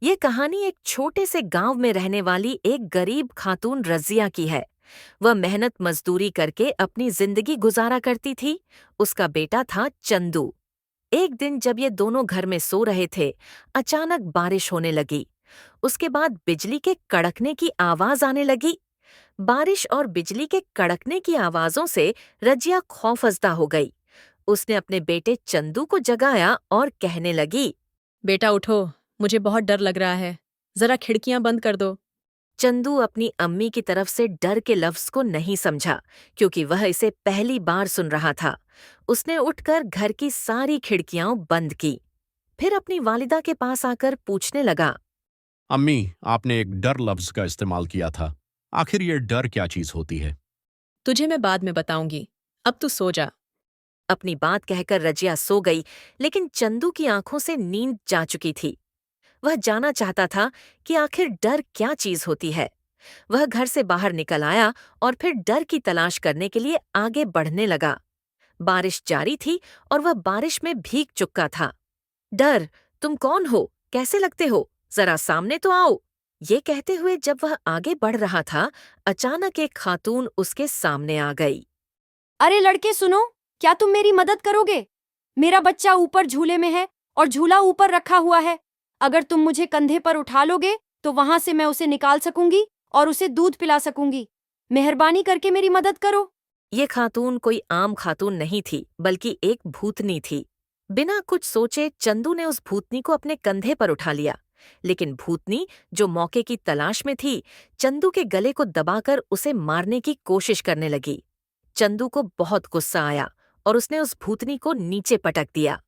ये कहानी एक छोटे से गांव में रहने वाली एक गरीब खातून रजिया की है। वह मेहनत मजदूरी करके अपनी जिंदगी गुजारा करती थी। उसका बेटा था चंदू। एक दिन जब ये दोनों घर में सो रहे थे, अचानक बारिश होने लगी। उसके बाद बिजली के कड़कने की आवाज आने लगी। बारिश और बिजली के कड़कने की आवाजों से रजिया खौफजदा हो गई। उसने अपने बेटे चंदू को जगाया और कहने लगी, बेटा उठो, मुझे बहुत डर लग रहा है। जरा खिड़कियां बंद कर दो। चंदू अपनी अम्मी की तरफ से डर के लफ्ज को नहीं समझा, क्योंकि वह इसे पहली बार सुन रहा था। उसने उठकर घर की सारी खिड़कियां बंद की। फिर अपनी वालिदा के पास आकर पूछने लगा, अम्मी, आपने एक डर लफ्ज का इस्तेमाल किया था। आखिर ये डर क्या चीज होती है? तुझे मैं बाद में बताऊंगी। अब तू सो जा। अपनी बात कहकर रजिया सो गई, लेकिन चंदू की आंखों से नींद जा चुकी थी। वह जानना चाहता था कि आखिर डर क्या चीज होती है। वह घर से बाहर निकल आया और फिर डर की तलाश करने के लिए आगे बढ़ने लगा। बारिश जारी थी और वह बारिश में भीग चुका था। डर, तुम कौन हो? कैसे लगते हो? जरा सामने तो आओ। ये कहते हुए जब वह आगे बढ़ रहा था, अचानक एक खातून उसके सामने आ गई। अरे लड़के सुनो, क्या तुम मेरी मदद करोगे? मेरा बच्चा ऊपर झूले में है और झूला ऊपर रखा हुआ है। अगर तुम मुझे कंधे पर उठा लोगे तो वहां से मैं उसे निकाल सकूंगी और उसे दूध पिला सकूंगी। मेहरबानी करके मेरी मदद करो। ये खातून कोई आम खातून नहीं थी, बल्कि एक भूतनी थी। बिना कुछ सोचे चंदू ने उस भूतनी को अपने कंधे पर उठा लिया। लेकिन भूतनी, जो मौके की तलाश में थी, चंदू के गले को दबाकर उसे मारने की कोशिश करने लगी। चंदू को बहुत गुस्सा आया और उसने उस भूतनी को नीचे पटक दिया।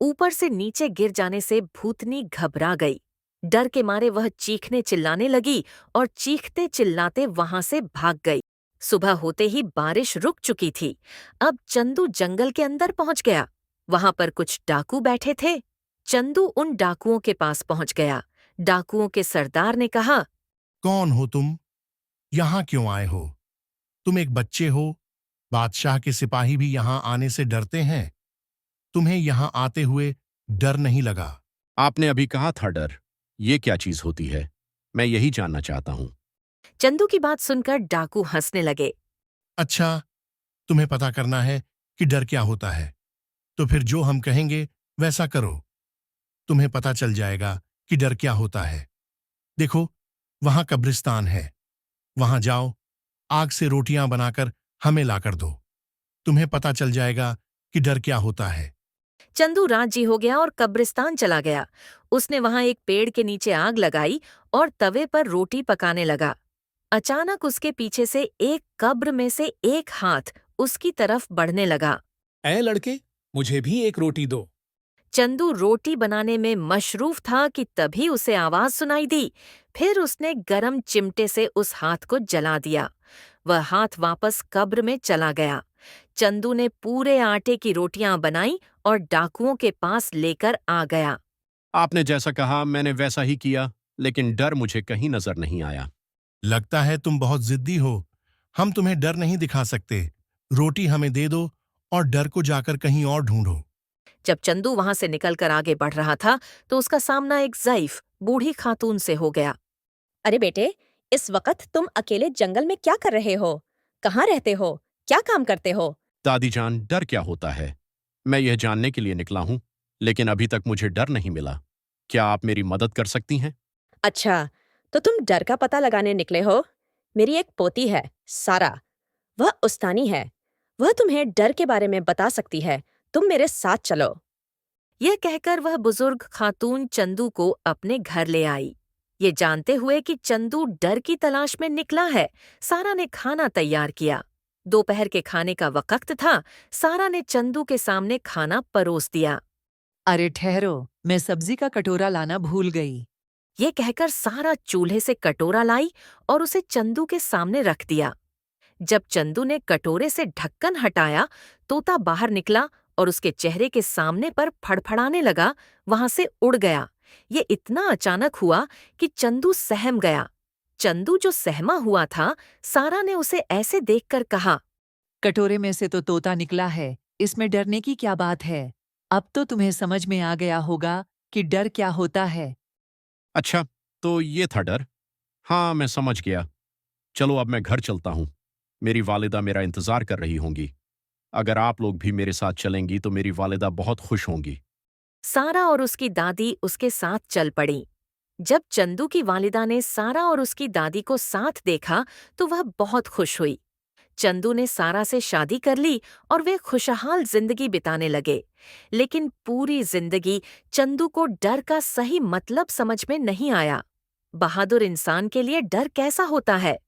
ऊपर से नीचे गिर जाने से भूतनी घबरा गई। डर के मारे वह चीखने चिल्लाने लगी और चीखते चिल्लाते वहां से भाग गई। सुबह होते ही बारिश रुक चुकी थी। अब चंदू जंगल के अंदर पहुंच गया। वहां पर कुछ डाकू बैठे थे। चंदू उन डाकुओं के पास पहुंच गया। डाकुओं के सरदार ने कहा, कौन हो तुम? यहाँ क्यों आए हो? तुम एक बच्चे हो। बादशाह के सिपाही भी यहाँ आने से डरते हैं। तुम्हें यहाँ आते हुए डर नहीं लगा? आपने अभी कहा था डर। ये क्या चीज होती है? मैं यही जानना चाहता हूँ। चंदू की बात सुनकर डाकू हंसने लगे। अच्छा, तुम्हें पता करना है कि डर क्या होता है, तो फिर जो हम कहेंगे वैसा करो। तुम्हें पता चल जाएगा कि डर क्या होता है। देखो, वहां कब्रिस्तान है। वहां जाओ, आग से रोटियां बनाकर हमें लाकर दो। तुम्हें पता चल जाएगा कि डर क्या होता है। चंदू राजी हो गया और कब्रिस्तान चला गया। उसने वहां एक पेड़ के नीचे आग लगाई और तवे पर रोटी पकाने लगा। अचानक उसके पीछे से एक कब्र में से एक हाथ उसकी तरफ बढ़ने लगा। ऐ लड़के, मुझे भी एक रोटी दो। चंदू रोटी बनाने में मशरूफ था कि तभी उसे आवाज सुनाई दी। फिर उसने गरम चिमटे से उस हाथ को जला दिया। वह हाथ वापस कब्र में चला गया। चंदू ने पूरे आटे की रोटियां बनाई और डाकुओं के पास लेकर आ गया। आपने जैसा कहा मैंने वैसा ही किया, लेकिन डर मुझे कहीं नजर नहीं आया। लगता है तुम बहुत जिद्दी हो। हम तुम्हें डर नहीं दिखा सकते। रोटी हमें दे दो और डर को जाकर कहीं और ढूंढो। जब चंदू वहां से निकलकर आगे बढ़ रहा था, तो उसका सामना एक ज़ईफ बूढ़ी खातून से हो गया। अरे बेटे, इस वक्त तुम अकेले जंगल में क्या कर रहे हो? कहाँ रहते हो? क्या काम करते हो? दादी जान, डर क्या होता है? मैं यह जानने के लिए निकला हूँ, लेकिन अभी तक मुझे डर नहीं मिला। क्या आप मेरी मदद कर सकती हैं? अच्छा, तो तुम डर का पता लगाने निकले हो? मेरी एक पोती है, सारा। वह उस्तानी है। वह तुम्हें डर के बारे में बता सकती है। तुम मेरे साथ चलो। यह कहकर वह बुजुर्ग खातून चंदू को अपने घर ले आई। ये जानते हुए कि चंदू डर की तलाश में निकला है, सारा ने खाना तैयार किया। दोपहर के खाने का वक्त था। सारा ने चंदू के सामने खाना परोस दिया। अरे ठहरो, मैं सब्जी का कटोरा लाना भूल गई। ये कहकर सारा चूल्हे से कटोरा लाई और उसे चंदू के सामने रख दिया। जब चंदू ने कटोरे से ढक्कन हटाया, तोता बाहर निकला और उसके चेहरे के सामने पर फड़फड़ाने लगा, वहां से उड़ गया। ये इतना अचानक हुआ कि चंदू सहम गया। चंदू जो सहमा हुआ था, सारा ने उसे ऐसे देखकर कहा, कटोरे में से तो तोता निकला है, इसमें डरने की क्या बात है? अब तो तुम्हें समझ में आ गया होगा कि डर क्या होता है। अच्छा, तो ये था डर। हाँ, मैं समझ गया। चलो अब मैं घर चलता हूँ। मेरी वालिदा मेरा इंतजार कर रही होंगी। अगर आप लोग भी मेरे साथ चलेंगी तो मेरी वालिदा बहुत खुश होंगी। सारा और उसकी दादी उसके साथ चल पड़ी। जब चंदू की वालिदा ने सारा और उसकी दादी को साथ देखा तो वह बहुत खुश हुई। चंदू ने सारा से शादी कर ली और वे खुशहाल जिंदगी बिताने लगे। लेकिन पूरी जिंदगी चंदू को डर का सही मतलब समझ में नहीं आया। बहादुर इंसान के लिए डर कैसा होता है?